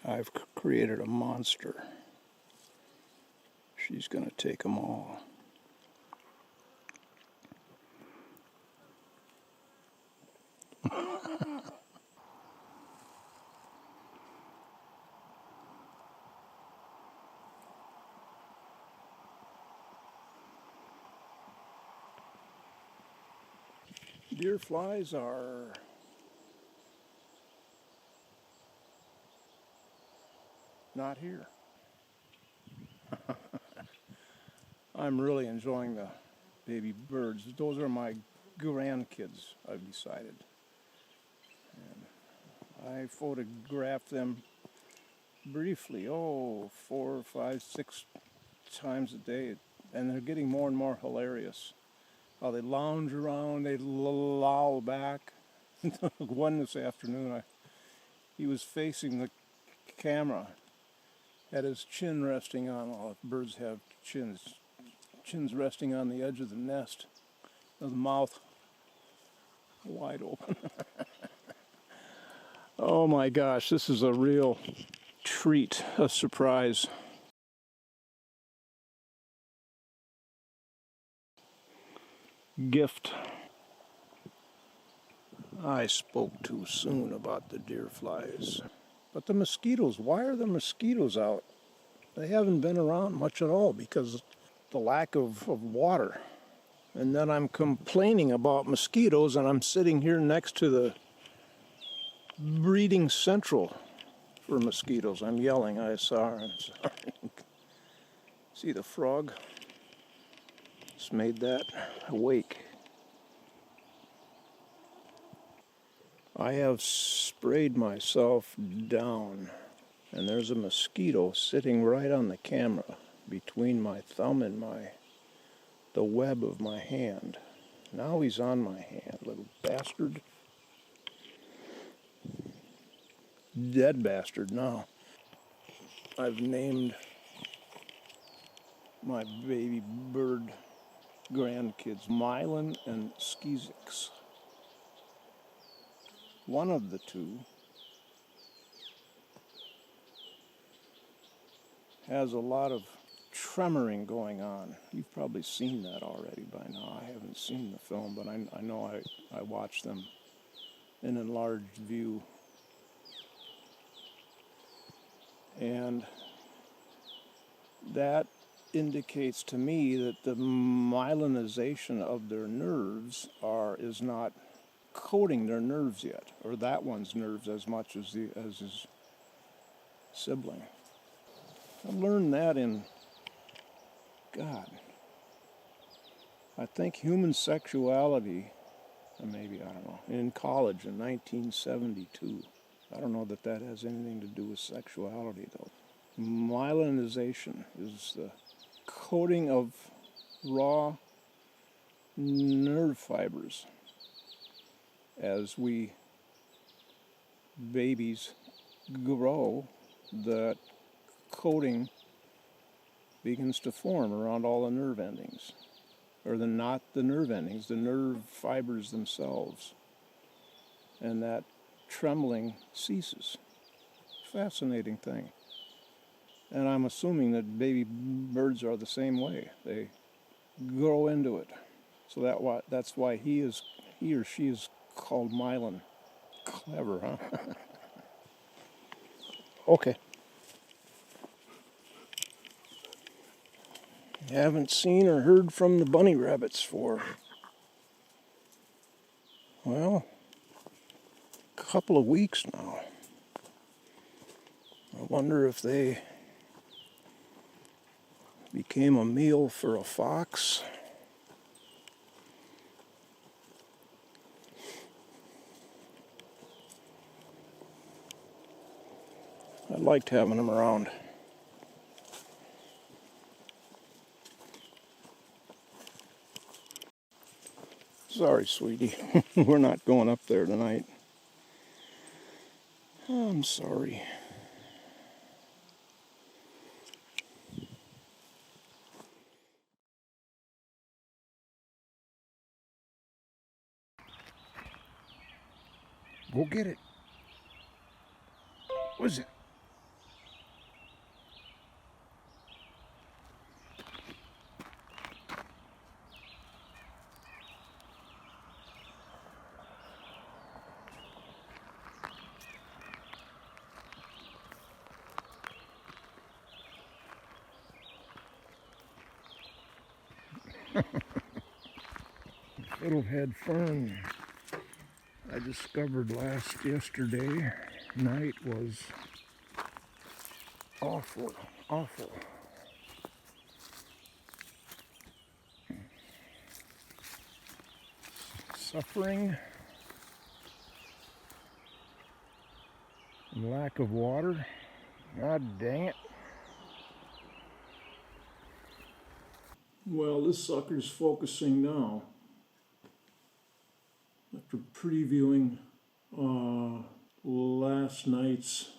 I've created a monster. She's going to take them all. Deer flies are not here. I'm really enjoying the baby birds. Those are my grandkids, I've decided. And I photograph them briefly, 4, 5, 6 times a day, and they're getting more and more hilarious. How they lounge around, they loll back. One this afternoon, he was facing the camera, had his chin resting on, well, birds have chins resting on the edge of the nest, with the mouth wide open. Oh my gosh, this is a real treat, a surprise. Gift. I spoke too soon about the deer flies. But the mosquitoes, why are the mosquitoes out? They haven't been around much at all because of the lack of water. And then I'm complaining about mosquitoes, and I'm sitting here next to the breeding central for mosquitoes. I'm yelling, I'm sorry. See the frog? Just made that awake. I have sprayed myself down, and there's a mosquito sitting right on the camera between my thumb and the web of my hand. Now he's on my hand, little bastard. Dead bastard now. I've named my baby bird grandkids Mylan and Skizix. One of the two has a lot of tremoring going on. You've probably seen that already by now. I haven't seen the film, but I know I watched them in enlarged view. And that indicates to me that the myelinization of their nerves is not coating their nerves yet, or that one's nerves as much as his sibling. I learned that I think human sexuality, or maybe, I don't know, in college in 1972. I don't know that has anything to do with sexuality, though. Myelinization is the coating of raw nerve fibers as we babies grow. That coating begins to form around all the nerve endings, or not the nerve endings, the nerve fibers themselves, and that trembling ceases. Fascinating thing. And I'm assuming that baby birds are the same way. They grow into it. So that's why he or she is called Mylan. Clever, huh? Okay. Haven't seen or heard from the bunny rabbits for, well, a couple of weeks now. I wonder if they became a meal for a fox. I liked having them around. Sorry, sweetie. We're not going up there tonight. I'm sorry. Go get it. What is it? Fiddlehead fern I discovered yesterday night was awful, awful. Suffering and lack of water. God dang it. Well, this sucker's focusing now. After previewing last night's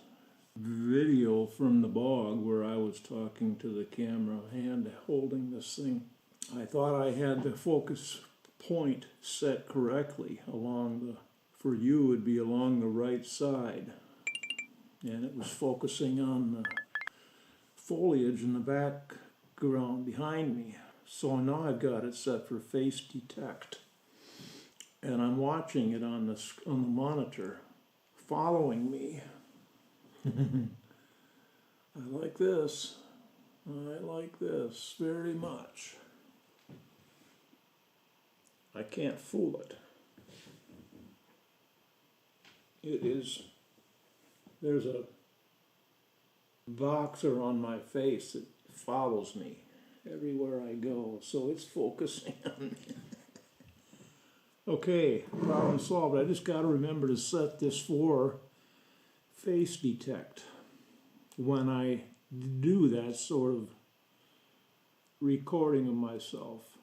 video from the bog where I was talking to the camera hand holding this thing, I thought I had the focus point set correctly for you would be along the right side, and it was focusing on the foliage in the background behind me. So now I've got it set for face detect, and I'm watching it on the monitor following me. I like this very much. I can't fool it. There's a boxer on my face that follows me everywhere I go, so it's focusing on me. Okay, problem solved. I just got to remember to set this for face detect when I do that sort of recording of myself.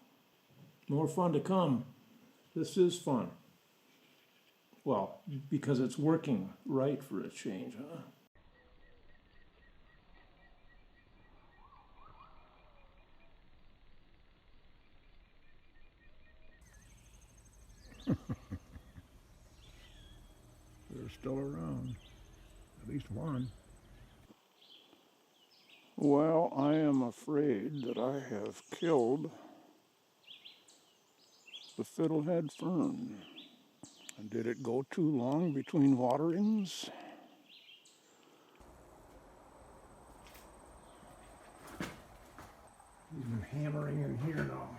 More fun to come. This is fun. Well, because it's working right for a change, huh? They're still around. At least one. Well, I am afraid that I have killed the fiddlehead fern. And did it go too long between waterings? Even hammering in here now.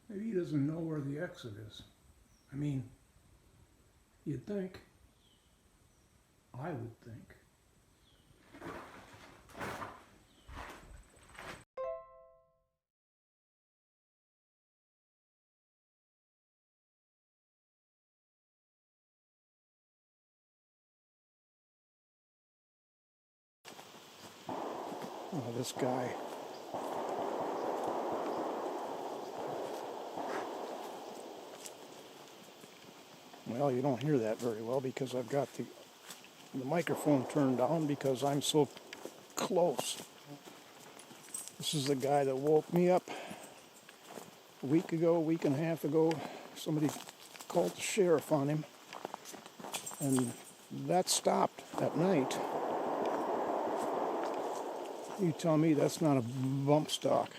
Maybe he doesn't know where the exit is. I mean, you'd think. I would think. Oh, this guy. Well, you don't hear that very well because I've got the microphone turned down because I'm so close. This is the guy that woke me up a week and a half ago. Somebody called the sheriff on him, and that stopped at night. You tell me that's not a bump stock.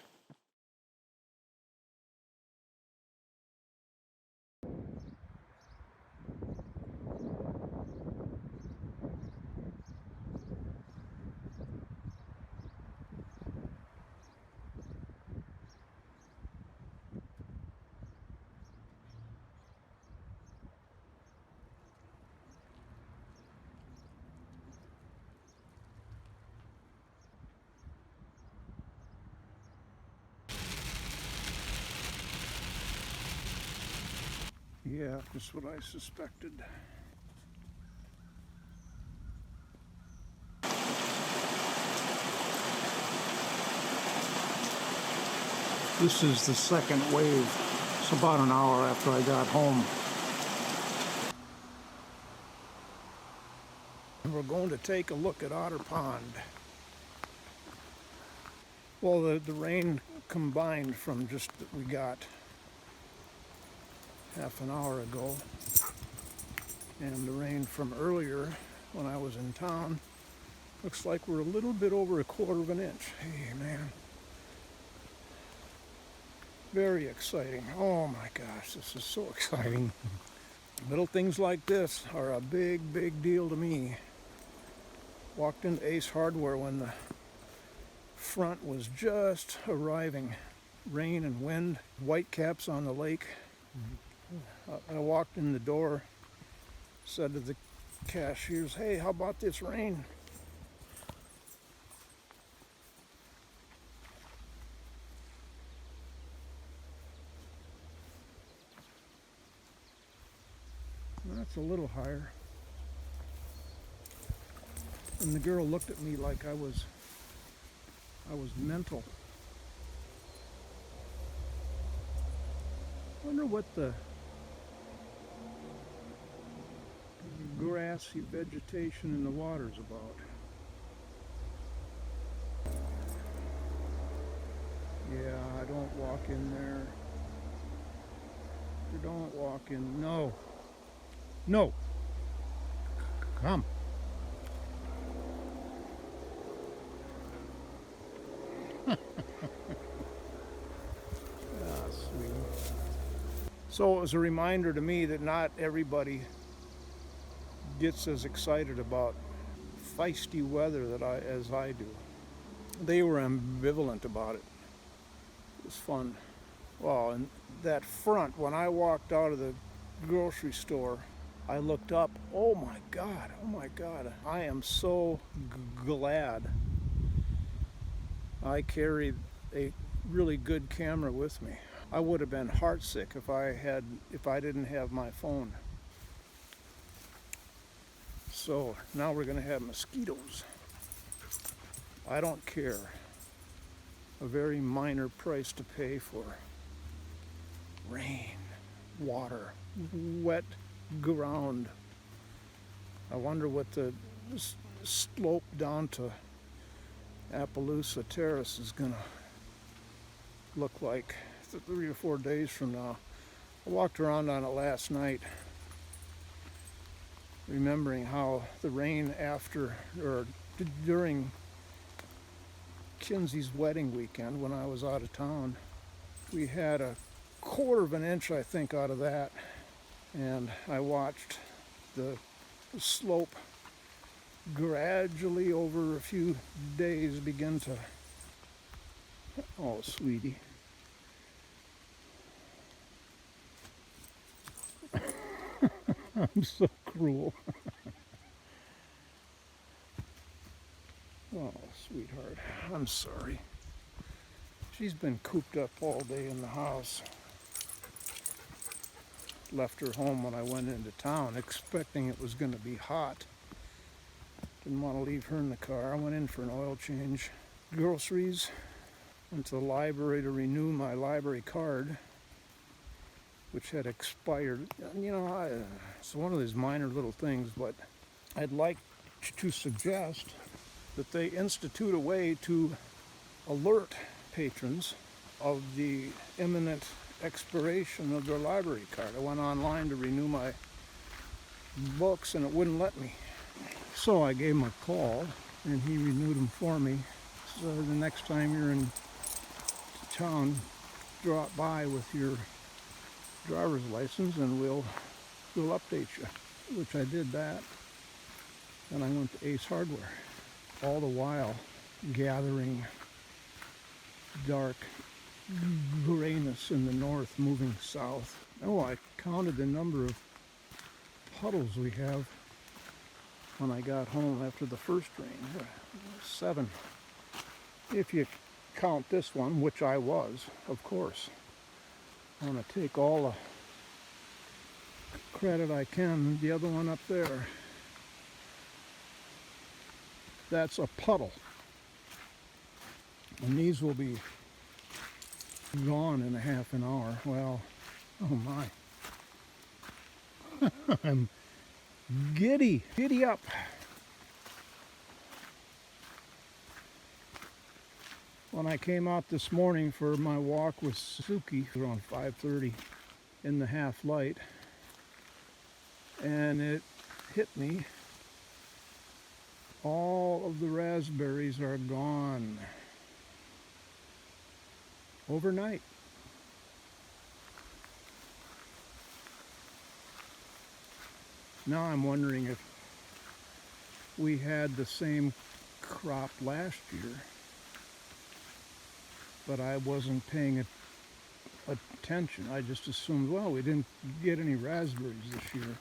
Yeah, just what I suspected. This is the second wave. It's about an hour after I got home. And we're going to take a look at Otter Pond. Well, the rain combined from just that we got half an hour ago. And the rain from earlier when I was in town looks like we're a little bit over 1/4 of an inch. Hey, man. Very exciting. Oh my gosh, this is so exciting. Little things like this are a big, big deal to me. Walked into Ace Hardware when the front was just arriving. Rain and wind, white caps on the lake. I walked in the door, said to the cashiers, "Hey, how about this rain?" That's a little higher. And the girl looked at me like I was mental. I wonder what the grassy vegetation in the water is about. Yeah, I don't walk in there. You don't walk in. No. No. Come. Ah, sweet. So it was a reminder to me that not everybody gets as excited about feisty weather as I do. They were ambivalent about it. It was fun. Well, and that front, when I walked out of the grocery store, I looked up. Oh my God, I am so glad I carried a really good camera with me. I would have been heartsick if I didn't have my phone. So now we're going to have mosquitoes. I don't care. A very minor price to pay for rain, water, wet ground. I wonder what the slope down to Appaloosa Terrace is going to look like 3 or 4 days from now. I walked around on it last night, remembering how the rain during Kinsey's wedding weekend when I was out of town, we had 1/4 of an inch, I think, out of that. And I watched the slope gradually over a few days begin to... Oh, sweetie. I'm so cruel. Oh, sweetheart, I'm sorry. She's been cooped up all day in the house. Left her home when I went into town, expecting it was going to be hot. Didn't want to leave her in the car. I went in for an oil change. Groceries. Went to the library to renew my library card, which had expired. You know, it's one of these minor little things, but I'd like to suggest that they institute a way to alert patrons of the imminent expiration of their library card. I went online to renew my books and it wouldn't let me. So I gave him a call and he renewed them for me. So the next time you're in town, drop by with your driver's license and we'll update you, which I did that. And I went to Ace Hardware, all the while gathering dark grayness in the north moving south. Oh, I counted the number of puddles we have when I got home after the first rain. 7. If you count this one, which I was, of course. I'm going to take all the credit I can. The other one up there, that's a puddle. And these will be gone in a half an hour. Well, oh my. I'm giddy up. When I came out this morning for my walk with Suki around 5:30, in the half light, and it hit me. All of the raspberries are gone overnight. Now I'm wondering if we had the same crop last year, but I wasn't paying attention. I just assumed, well, we didn't get any raspberries this year.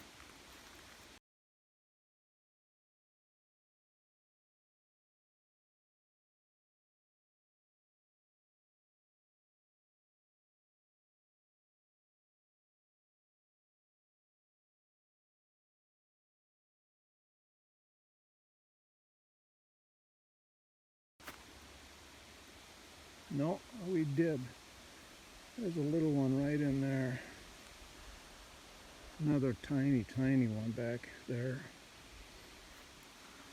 No, we did. There's a little one right in there. Another tiny, tiny one back there.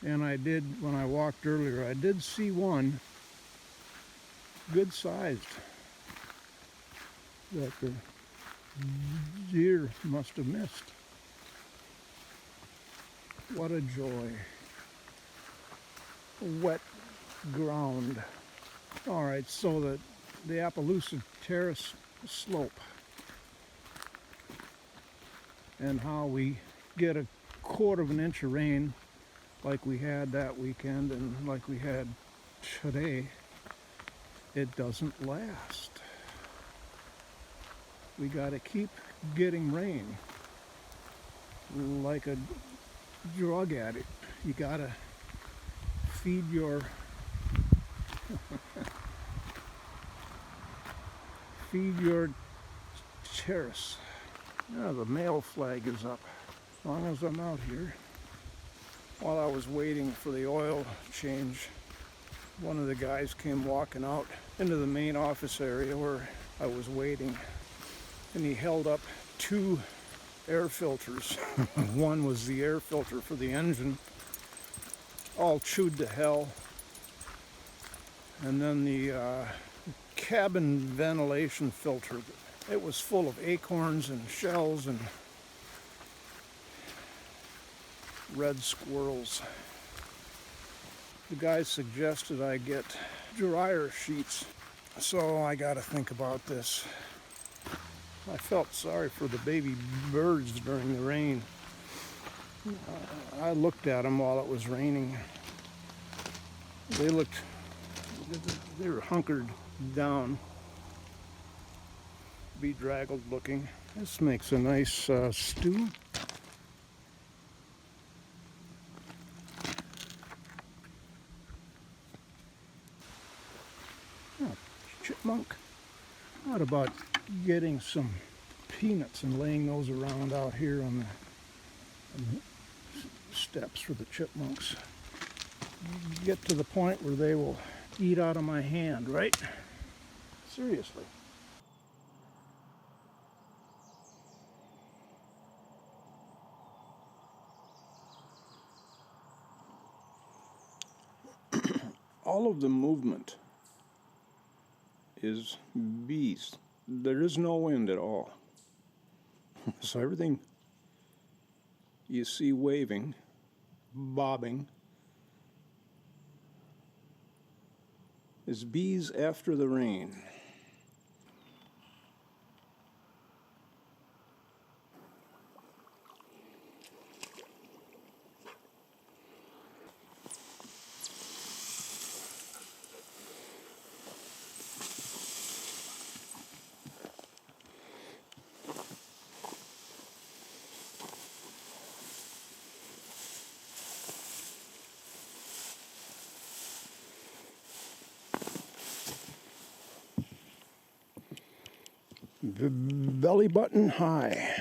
And I did, when I walked earlier, I did see one good sized that the deer must have missed. What a joy. Wet ground. All right, so the Appaloosa Terrace slope and how we get a quarter of an inch of rain like we had that weekend and like we had today, it doesn't last. We got to keep getting rain like a drug addict. You got to feed your feed your terrace. Now the mail flag is up. As long as I'm out here. While I was waiting for the oil change, one of the guys came walking out into the main office area where I was waiting, and he held up two air filters. One was the air filter for the engine, all chewed to hell, and then the cabin ventilation filter. It was full of acorns and shells and red squirrels. The guy suggested I get dryer sheets, so I got to think about this. I felt sorry for the baby birds during the rain. I looked at them while it was raining. They were hunkered down, bedraggled looking. This makes a nice stew. Oh, chipmunk. What about getting some peanuts and laying those around out here on the steps for the chipmunks? Get to the point where they will eat out of my hand, right? Seriously. All of the movement is bees. There is no wind at all. So everything you see waving, bobbing, is bees after the rain. Belly button high.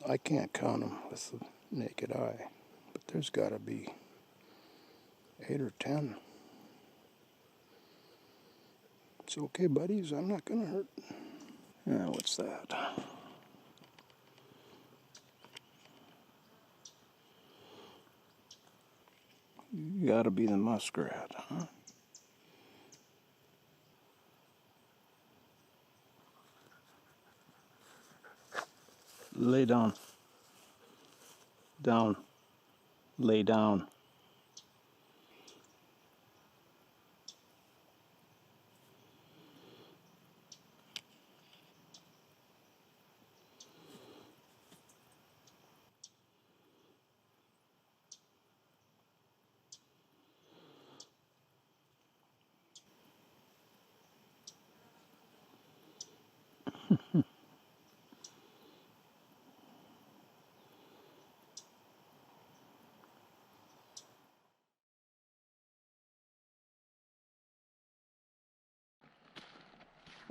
I can't count them with the naked eye, but there's got to be 8 or 10. It's okay, buddies. I'm not going to hurt. What's that? Gotta be the muskrat, huh? Lay down. Down. Lay down.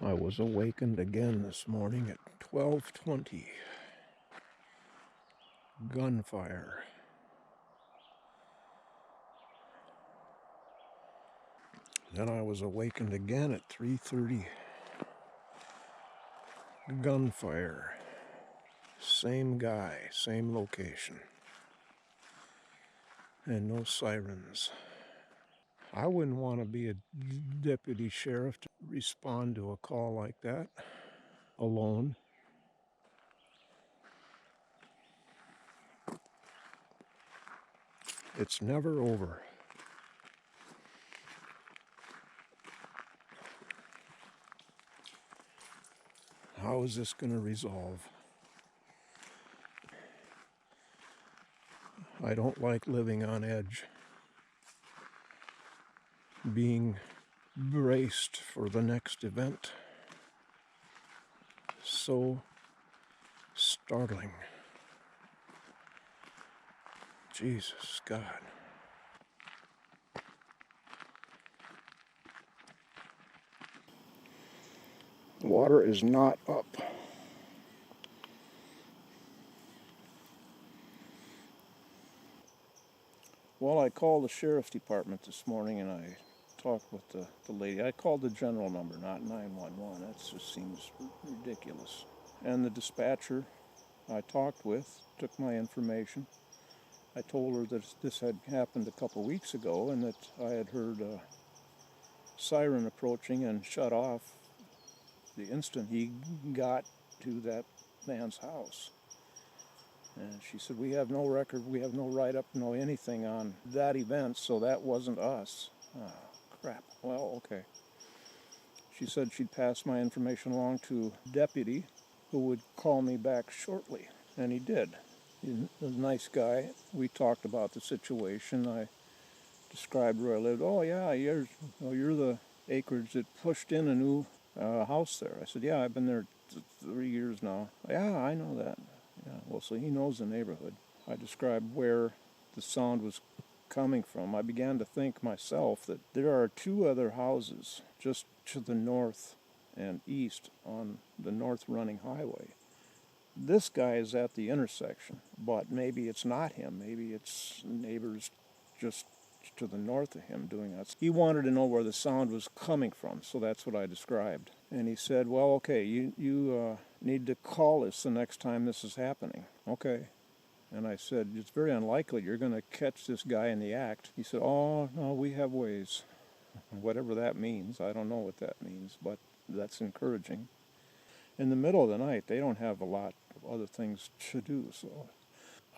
I was awakened again this morning at 12:20. Gunfire. Then I was awakened again at 3:30. Gunfire. Same guy, same location. And no sirens. I wouldn't want to be a deputy sheriff to respond to a call like that alone. It's never over. How is this going to resolve? I don't like living on edge, being braced for the next event. So startling. Jesus, God. Water is not up. Well, I called the sheriff's department this morning and I talked with the lady. I called the general number, not 911. That just seems ridiculous. And the dispatcher I talked with took my information. I told her that this had happened a couple weeks ago and that I had heard a siren approaching and shut off the instant he got to that man's house. And she said, we have no record, we have no write-up, no anything on that event, so that wasn't us. Oh, crap. Well, okay. She said she'd pass my information along to a deputy who would call me back shortly. And he did. He's a nice guy. We talked about the situation. I described where I lived. Oh, yeah, you're the acreage that pushed in a new house there. I said, yeah, I've been there 3 years now. Yeah, I know that. Yeah, well, so he knows the neighborhood. I described where the sound was coming from. I began to think myself that there are two other houses just to the north and east on the north running highway. This guy is at the intersection, but maybe it's not him. Maybe it's neighbors just to the north of him doing that. He wanted to know where the sound was coming from, so that's what I described. And he said, well, okay, you need to call us the next time this is happening. Okay. And I said, it's very unlikely you're going to catch this guy in the act. He said, oh, no, we have ways. Whatever that means, I don't know what that means, but that's encouraging. In the middle of the night, they don't have a lot of other things to do, so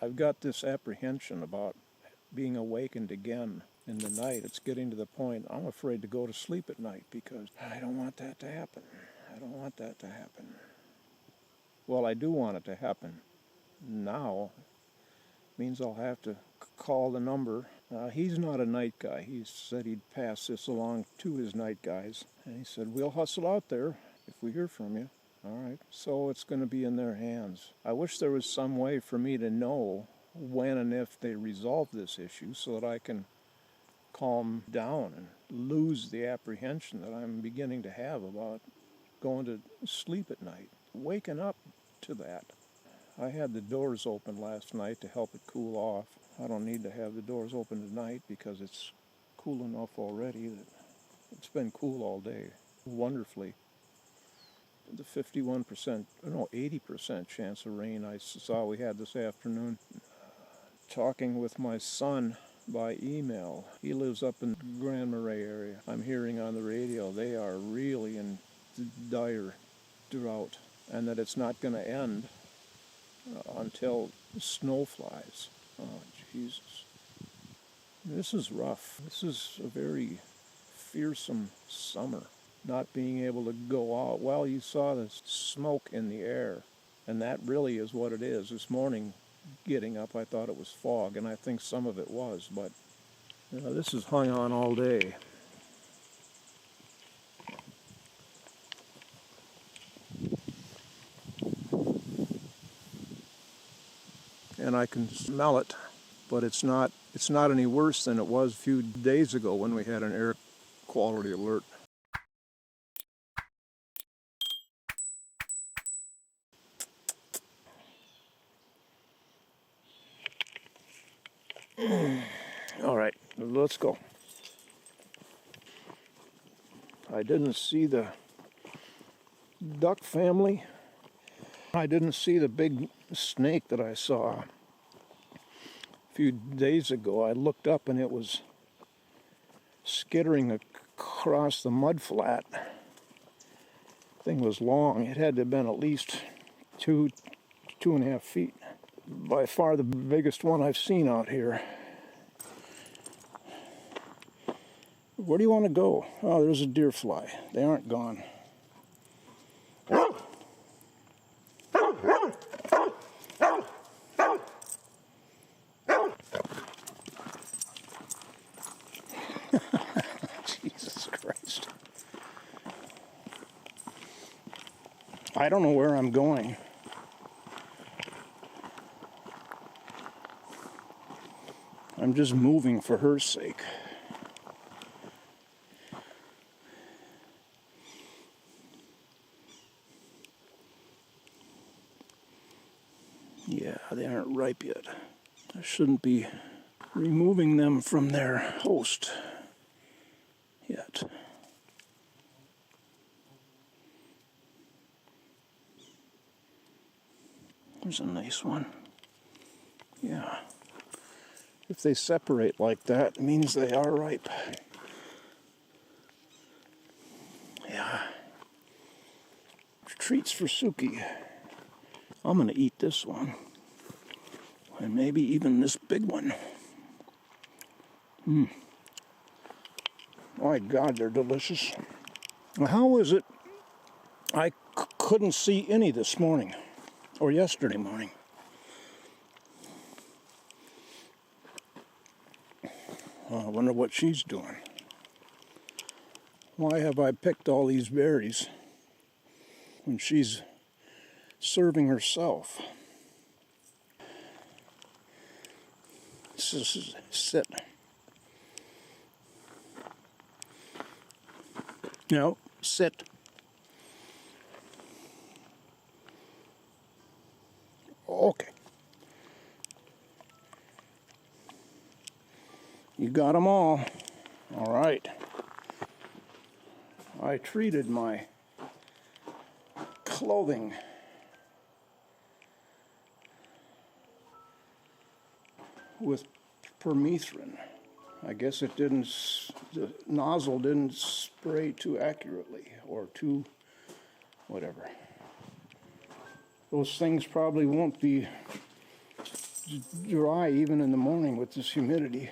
I've got this apprehension about being awakened again in the night. It's getting to the point I'm afraid to go to sleep at night because I don't want that to happen. I don't want that to happen. Well, I do want it to happen now. It means I'll have to call the number. He's not a night guy. He said he'd pass this along to his night guys. And he said, we'll hustle out there if we hear from you. All right, so it's going to be in their hands. I wish there was some way for me to know when and if they resolve this issue so that I can calm down and lose the apprehension that I'm beginning to have about going to sleep at night, waking up to that. I had the doors open last night to help it cool off. I don't need to have the doors open tonight because it's cool enough already that it's been cool all day, wonderfully. The 80% chance of rain I saw we had this afternoon. Talking with my son by email. He lives up in the Grand Marais area. I'm hearing on the radio they are really in dire drought, and that it's not going to end until snow flies. Oh, Jesus. This is rough. This is a very fearsome summer. Not being able to go out. Well, you saw the smoke in the air, and that really is what it is. This morning, getting up, I thought it was fog, and I think some of it was, but this has hung on all day. And I can smell it, but it's not any worse than it was a few days ago when we had an air quality alert. All right, let's go. I didn't see the duck family. I didn't see the big snake that I saw a few days ago. I looked up and it was skittering across the mud flat. The thing was long. It had to have been at least 2.5 feet. By far the biggest one I've seen out here. Where do you want to go? Oh, there's a deer fly. They aren't gone. Jesus Christ. I don't know where I'm going. I'm just moving for her sake. Yeah, they aren't ripe yet. I shouldn't be removing them from their host yet. There's a nice one. Yeah. If they separate like that, it means they are ripe. Yeah. Treats for Suki. I'm going to eat this one. And maybe even this big one. My God, they're delicious. How is it I couldn't see any this morning or yesterday morning? I wonder what she's doing. Why have I picked all these berries when she's serving herself? Sit. No, sit. Okay. You got them all. All right. I treated my clothing with permethrin. I guess it didn't, the nozzle didn't spray too accurately or too whatever. Those things probably won't be dry even in the morning with this humidity.